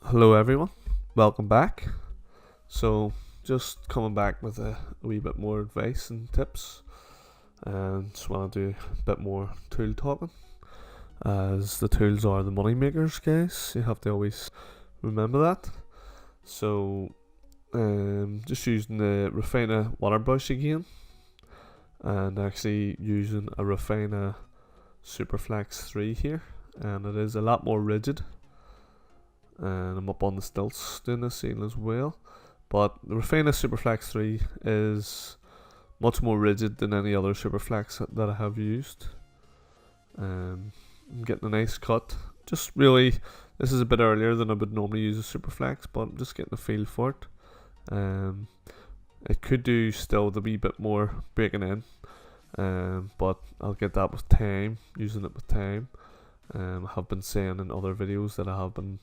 Hello everyone, welcome back. So just coming back with a wee bit more advice and tips, and just want to do a bit more tool talking, as the tools are the money makers, guys. You have to always remember that. So just using the Refina water brush again, and actually using a Refina Superflex 3 here, and it is a lot more rigid, and I'm up on the stilts doing this scene as well. But the Refina Superflex 3 is much more rigid than any other Superflex that I have used. I'm getting a nice cut. Just really, this is a bit earlier than I would normally use a Superflex, but I'm just getting a feel for it. It could do still the wee bit more breaking in, but I'll get that with time, using it with time. I have been saying in other videos that I have been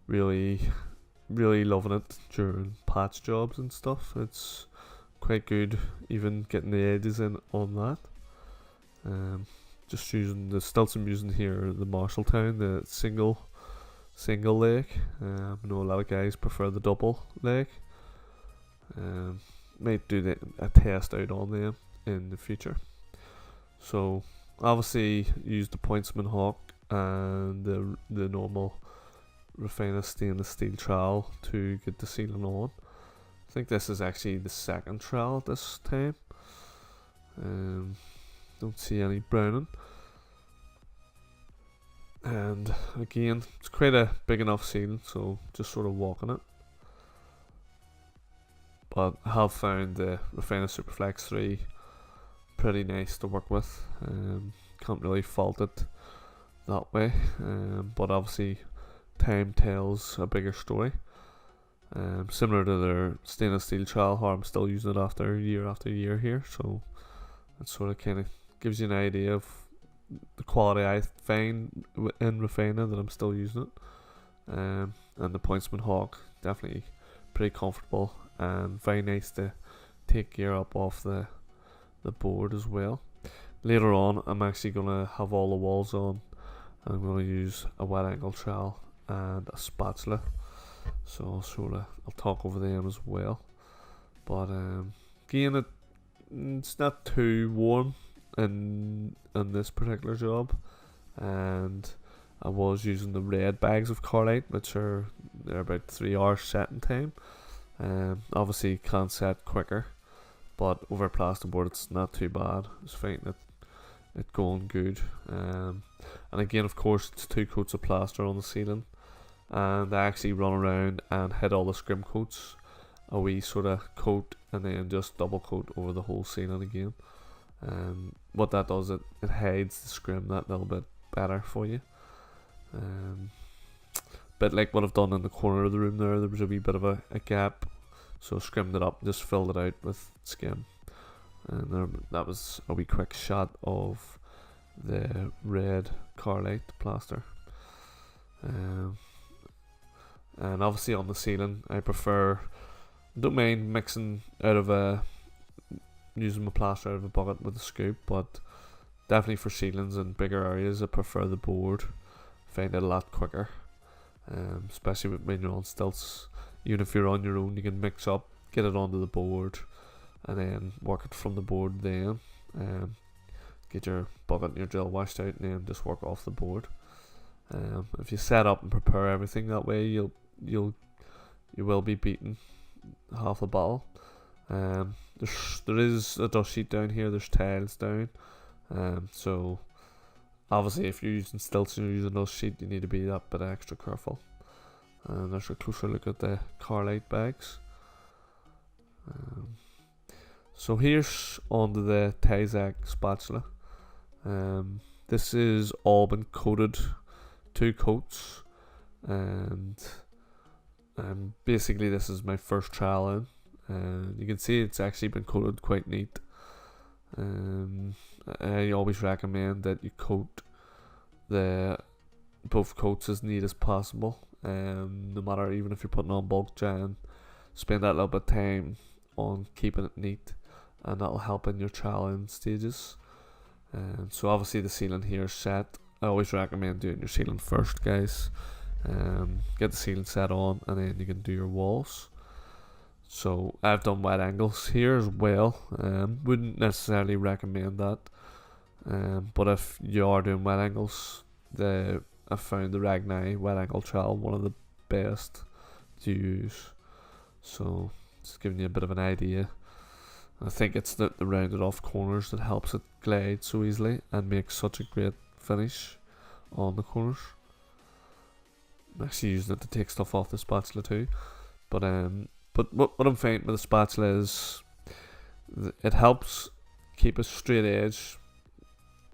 really loving it during patch jobs and stuff. It's quite good, even getting the edges in on that. Just using the stilts I'm using here, the Marshalltown, the single leg. I know a lot of guys prefer the double leg. Might do a test out on them in the future. So obviously use the Pointsman Hawk and the normal Refina stainless steel trowel to get the sealing on. I think this is actually the second trowel this time. Don't see any browning, and again it's quite a big enough seal, so just sort of walking it. But I have found the Refina Superflex 3 pretty nice to work with. Can't really fault it that way, but obviously time tells a bigger story. Similar to their stainless steel trowel, how I'm still using it after year here, so it sort of kind of gives you an idea of the quality I find in Refina that I'm still using it. And the Pointsman Hawk, definitely pretty comfortable and very nice to take gear up off the board as well. Later on I'm actually going to have all the walls on, and I'm going to use a wet angle trowel and a spatula, so I'll talk over them as well. But again, it's not too warm in this particular job, and I was using the red bags of Carlite, which they're about 3 hours setting time. Obviously can set quicker, but over plasterboard it's not too bad. It's finding it going good. And again, of course, it's 2 coats of plaster on the ceiling, and I actually run around and hit all the scrim coats a wee sort of coat, and then just double coat over the whole ceiling again. What that does, it hides the scrim that little bit better for you. Bit like what I've done in the corner of the room there was a wee bit of a gap, so I scrimmed it up and just filled it out with skim, and that was a wee quick shot of the red Carlite plaster. And obviously on the ceiling, I don't mind mixing out of using my plaster out of a bucket with a scoop, but definitely for ceilings and bigger areas I prefer the board. Find it a lot quicker, especially when you're on stilts. Even if you're on your own, you can mix up, get it onto the board, and then work it from the board. Then get your bucket and your drill washed out, and then just work off the board. If you set up and prepare everything that way, you will be beating half the battle. There is a dust sheet down here. There's tiles down. So obviously, if you're using stilts and you're using a dust sheet, you need to be that bit extra careful. And there's a closer look at the Carlite bags. So here's onto the Tyzack spatula. This is all been coated, 2 coats, and basically this is my first trial in, and you can see it's actually been coated quite neat. I always recommend that you coat both coats as neat as possible, no matter, even if you're putting on bulk jan, spend that little bit of time on keeping it neat, and that'll help in your trial in stages. So obviously the ceiling here is set. I always recommend doing your ceiling first, guys. get the ceiling set on, and then you can do your walls. So I've done wet angles here as well. Wouldn't necessarily recommend that, but if you are doing wet angles, I found the Ragni wet angle trowel one of the best to use. So just giving you a bit of an idea. I think it's the rounded off corners that helps it glide so easily and makes such a great finish on the corners. I'm actually using it to take stuff off the spatula too. But what I'm finding with the spatula is it helps keep a straight edge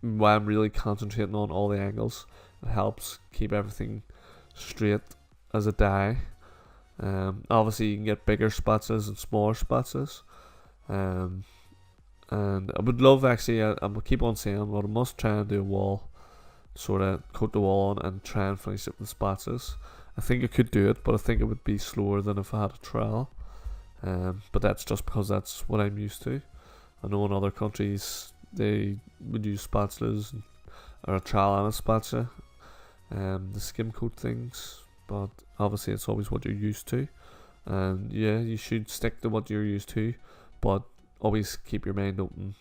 while I'm really concentrating on all the angles. It helps keep everything straight as a die. Obviously you can get bigger spatulas and smaller spatulas. And I would love, actually, I will keep on saying, but I must try and do a wall, sort of coat the wall on and try and finish it with spatulas. I think I could do it, but I think it would be slower than if I had a trowel. But that's just because that's what I'm used to. I know in other countries they would use spatulas or a trowel and a spatula, the skim coat things, but obviously it's always what you're used to. And yeah, you should stick to what you're used to, but always keep your mind open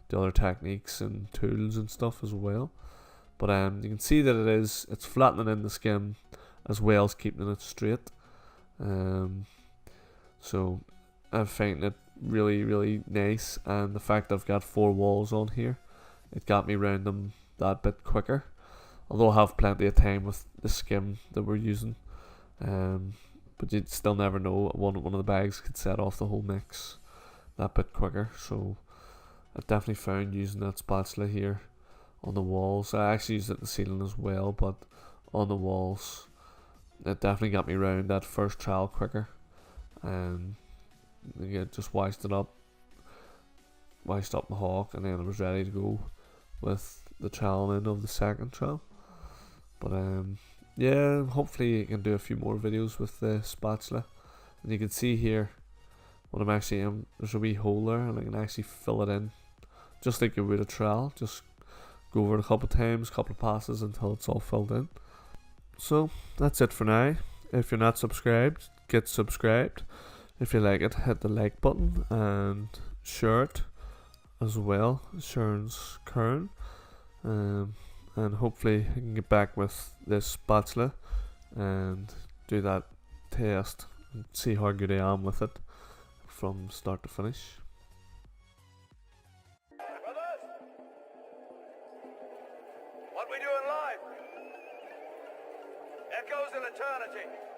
to other techniques and tools and stuff as well. But you can see that it's flattening in the skim as well as keeping it straight. So I'm finding it really, really nice, and the fact that I've got 4 walls on here, it got me round them that bit quicker. Although I have plenty of time with the skim that we're using, but you'd still never know. One of the bags could set off the whole mix that bit quicker. So I definitely found using that spatula here on the walls. I actually used it in the ceiling as well, but on the walls it definitely got me round that first trowel quicker. And again, just washed up my hawk, and then I was ready to go with the trowel in of the second trowel. But yeah, hopefully you can do a few more videos with the spatula. And you can see here what I'm actually in. There's a wee hole there, and I can actually fill it in just like you would a trowel. Just go over it a couple of times, couple of passes until it's all filled in. So that's it for now. If you're not subscribed, get subscribed. If you like it, hit the like button and share it as well. Sharon's Kern. And hopefully I can get back with this spatula and do that test and see how good I am with it from start to finish. Brothers, what we doing live echoes in eternity.